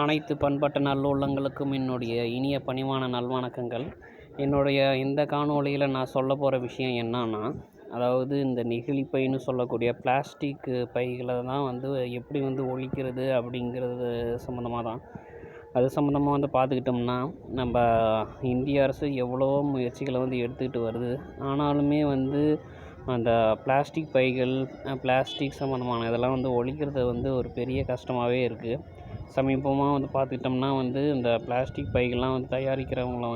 அனைத்து பண்பட்ட நல்லுள்ளங்களுக்கும் என்னுடைய இனிய பணிவான நல்வணக்கங்கள். என்னுடைய இந்த காணொளியில் நான் சொல்ல போகிற விஷயம் என்னன்னா, அதாவது இந்த நெகிழி பைன்னு சொல்லக்கூடிய பிளாஸ்டிக் பைகளை தான் எப்படி ஒழிக்கிறது அப்படிங்கிறது சம்மந்தமாக தான். அது சம்மந்தமாக பார்த்துக்கிட்டோம்னா, நம்ம இந்திய அரசு எவ்வளவோ முயற்சிகளை எடுத்துக்கிட்டு வருது. ஆனாலுமே அந்த பிளாஸ்டிக் பைகள், பிளாஸ்டிக் சம்மந்தமான இதெல்லாம் ஒழிக்கிறது ஒரு பெரிய கஷ்டமாகவே இருக்குது. சமீபமாக பார்த்துக்கிட்டோம்னா இந்த பிளாஸ்டிக் பைகள்லாம் தயாரிக்கிறவங்கள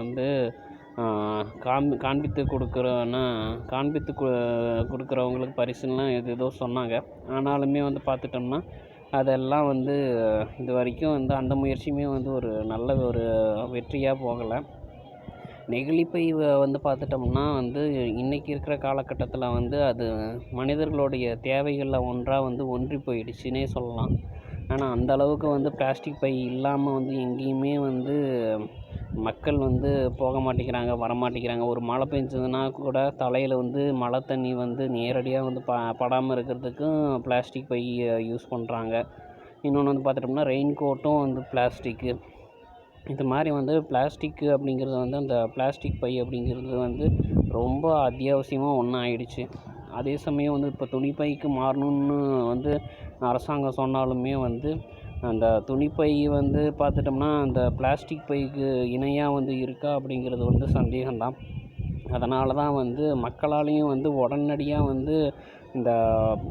காண்பித்து கொடுக்குறவங்களுக்கு பரிசுலாம் ஏதோ சொன்னாங்க. ஆனாலுமே பார்த்துட்டோம்னா அதெல்லாம் இது வரைக்கும் அந்த முயற்சியுமே ஒரு நல்ல ஒரு வெற்றியாக போகலை. நெகிழிப்பை பார்த்துட்டோம்னா இன்றைக்கி இருக்கிற காலகட்டத்தில் அது மனிதர்களுடைய தேவைகளில் ஒன்றாக ஒன்றி போயிடுச்சுன்னே சொல்லலாம். ஆனால் அந்த அளவுக்கு பிளாஸ்டிக் பை இல்லாமல் எங்கேயுமே மக்கள் போக மாட்டேங்கிறாங்க, வரமாட்டேங்கிறாங்க. ஒரு மழை பெஞ்சதுன்னா கூட தலையில் மழை தண்ணி நேரடியாக படாமல் இருக்கிறதுக்கும் பிளாஸ்டிக் பை யூஸ் பண்ணுறாங்க. இன்னொன்று பார்த்துட்டோம்னா ரெயின் கோட்டும் பிளாஸ்டிக்கு. இது மாதிரி பிளாஸ்டிக்கு அப்படிங்கிறது அந்த பிளாஸ்டிக் பை அப்படிங்கிறது ரொம்ப அத்தியாவசியமாக ஒன்றா ஆயிடுச்சு. அதே சமயம் இப்போ துணிப்பைக்கு மாறணும்னு அரசாங்கம் சொன்னாலுமே அந்த துணிப்பை பார்த்துட்டோம்னா அந்த பிளாஸ்டிக் பைக்கு இணையாக இருக்கா அப்படிங்கிறது சந்தேகம்தான். அதனால தான் மக்களாலேயும் உடனடியாக இந்த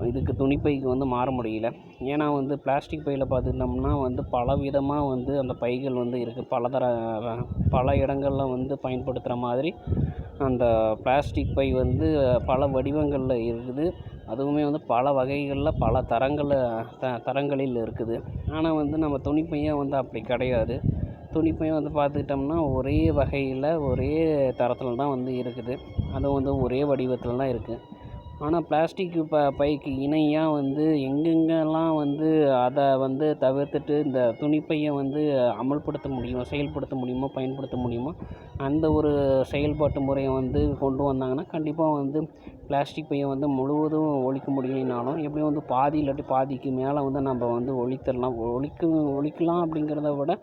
இதுக்கு துணிப்பைக்கு மாற முடியல. ஏன்னா பிளாஸ்டிக் பையில் பார்த்துக்கிட்டோம்னா பல விதமாக அந்த பைகள் இருக்குது. பல இடங்களில் பயன்படுத்துகிற மாதிரி அந்த பிளாஸ்டிக் பை பல வடிவங்களில் இருக்குது. அதுவுமே பல வகைகளில் பல தரங்களில் இருக்குது. ஆனால் நம்ம துணிப்பையை அப்படி கிடையாது. துணிப்பையை பார்த்துக்கிட்டோம்னா ஒரே வகையில் ஒரே தரத்தில் தான் இருக்குது. அதுவும் ஒரே வடிவத்தில் தான் இருக்குது. ஆனால் பிளாஸ்டிக் பைக்கு இணையாக எங்கெங்கெல்லாம் அதை தவிர்த்துட்டு இந்த துணிப்பையை அமல்படுத்த முடியுமோ, செயல்படுத்த முடியுமோ, பயன்படுத்த முடியுமோ அந்த ஒரு செயல்பாட்டு முறையை கொண்டு வந்தாங்கன்னா கண்டிப்பாக பிளாஸ்டிக் பையை முழுவதும் ஒழிக்க முடியலைனாலும் எப்படியும் பாதி இல்லாட்டி பாதிக்கு மேலே நம்ம ஒழித்திடலாம். ஒழிக்கலாம் அப்படிங்கிறத விட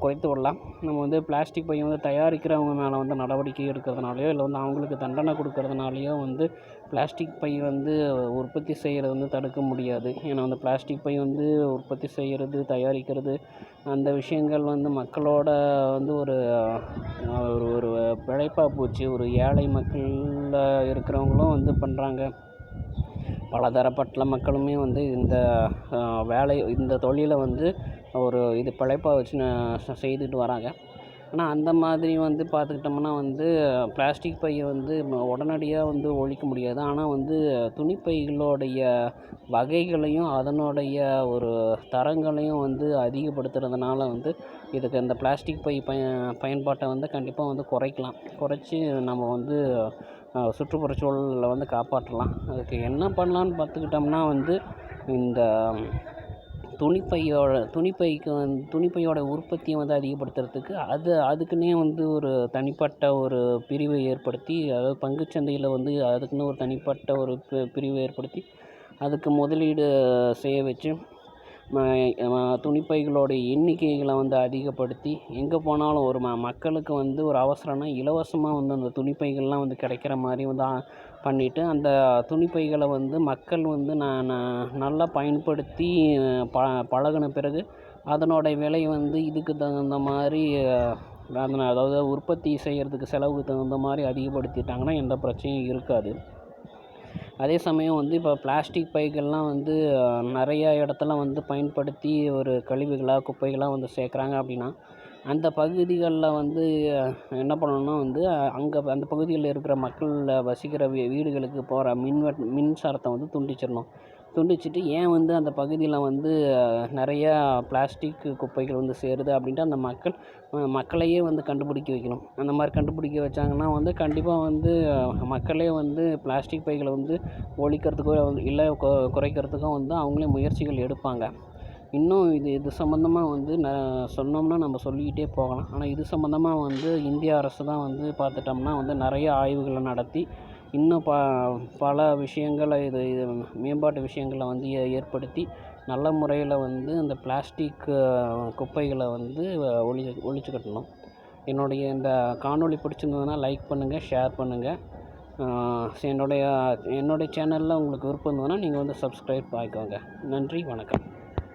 குறைத்து விடலாம். நம்ம பிளாஸ்டிக் பையை தயாரிக்கிறவங்க மேலே நடவடிக்கை எடுக்கிறதுனாலையோ இல்லை அவங்களுக்கு தண்டனை கொடுக்கறதுனாலையோ பிளாஸ்டிக் பை உற்பத்தி செய்கிறது தடுக்க முடியாது. ஏன்னா பிளாஸ்டிக் பை உற்பத்தி செய்கிறது, தயாரிக்கிறது அந்த விஷயங்கள் மக்களோட ஒரு ஒரு பிழைப்பாக போச்சு. ஒரு ஏழை மக்களில் இருக்கிறவங்களும் பண்ணுறாங்க. பலதரப்பட்ட மக்களுமே இந்த இந்த தொழிலை ஒரு பிழைப்பாக வச்சு செய்துட்டு வராங்க. ஆனால் அந்த மாதிரி பார்த்துக்கிட்டோம்னா பிளாஸ்டிக் பையை உடனடியாக ஒழிக்க முடியாது. ஆனால் துணிப்பைகளுடைய வகைகளையும் அதனுடைய ஒரு தரங்களையும் அதிகப்படுத்துறதுனால இதுக்கு இந்த பிளாஸ்டிக் பை பயன்பாட்டை கண்டிப்பாக குறைக்கலாம். குறைச்சி நம்ம சுற்றுப்புறச்சூழலை காப்பாற்றலாம். அதுக்கு என்ன பண்ணலான்னு பார்த்துக்கிட்டோம்னா இந்த துணிப்பையோட உற்பத்தியை அதிகப்படுத்துறதுக்கு அதுக்குன்னே ஒரு தனிப்பட்ட ஒரு பிரிவை ஏற்படுத்தி, அதாவது பங்குச்சந்தையில் அதுக்குன்னு ஒரு தனிப்பட்ட ஒரு பிரிவை ஏற்படுத்தி அதுக்கு முதலீடு செய்ய வச்சு துணிப்பைகளோடைய எண்ணிக்கைகளை அதிகப்படுத்தி எங்கே போனாலும் ஒரு மக்களுக்கு ஒரு அவசரம்னா இலவசமாக அந்த துணிப்பைகள்லாம் கிடைக்கிற மாதிரி பண்ணிவிட்டு அந்த துணிப்பைகளை மக்கள் நல்லா பயன்படுத்தி பழகின பிறகு அதனோட விலை இதுக்கு தகுந்த மாதிரி அதாவது உற்பத்தி செய்கிறதுக்கு செலவுக்கு தகுந்த மாதிரி அதிகப்படுத்திட்டாங்கன்னா எந்த பிரச்சனையும் இருக்காது. அதே சமயம் இப்போ பிளாஸ்டிக் பைகள்லாம் நிறையா இடத்துல பயன்படுத்தி ஒரு கழிவுகளாக குப்பைகளாக சேர்க்குறாங்க அப்படின்னா அந்த பகுதிகளில் என்ன பண்ணணும்னா அங்கே அந்த பகுதிகளில் இருக்கிற மக்கள் வசிக்கிற வீடுகளுக்கு போகிற மின்சாரத்தை துண்டிச்சிடணும். துண்டிச்சிட்டு ஏன் அந்த பகுதியில் நிறையா பிளாஸ்டிக் குப்பைகள் சேருது அப்படின்ட்டு அந்த மக்களையே கண்டுபிடிக்க வைக்கணும். அந்த மாதிரி கண்டுபிடிக்க வச்சாங்கன்னா கண்டிப்பாக மக்களே பிளாஸ்டிக் பைகளை ஒழிக்கிறதுக்கோ இல்லை குறைக்கிறதுக்கும் அவங்களே முயற்சிகள் எடுப்பாங்க. இன்னும் இது சம்மந்தமாக சொன்னோம்னா நம்ம சொல்லிக்கிட்டே போகலாம். ஆனால் இது சம்மந்தமாக இந்திய அரசு தான் பார்த்துட்டோம்னா நிறைய ஆய்வுகளை நடத்தி இன்னும் பல விஷயங்களை இது மேம்பாட்டு விஷயங்களை ஏற்படுத்தி நல்ல முறையில் வந்து இந்த பிளாஸ்டிக் குப்பைகளை வந்து ஒழிச்சு கட்டணும். என்னுடைய இந்த காணொளி பிடிச்சிருந்ததுன்னா லைக் பண்ணுங்கள், ஷேர் பண்ணுங்கள். என்னுடைய சேனலில் உங்களுக்கு விருப்பம் இருந்ததுன்னா நீங்கள் வந்து சப்ஸ்கிரைப் ஆகிக்கோங்க. நன்றி, வணக்கம்.